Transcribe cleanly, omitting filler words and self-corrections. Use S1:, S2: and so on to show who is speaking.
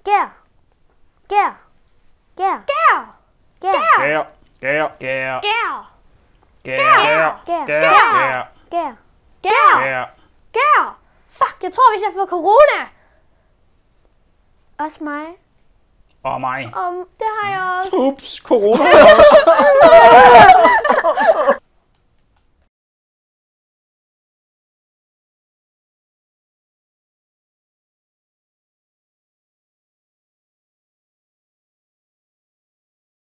S1: Gær. Gær. Gær.
S2: Gær.
S1: Gær.
S3: Gær. Gær. Gær.
S2: Gær.
S3: Gær.
S1: Gær.
S3: Gær.
S1: Gær.
S2: Gær.
S3: Gær.
S2: Gær. Fuck, jeg tror, hvis jeg får corona.
S1: Også mig.
S3: Og mig.
S2: Det har jeg også.
S3: Ups, corona også.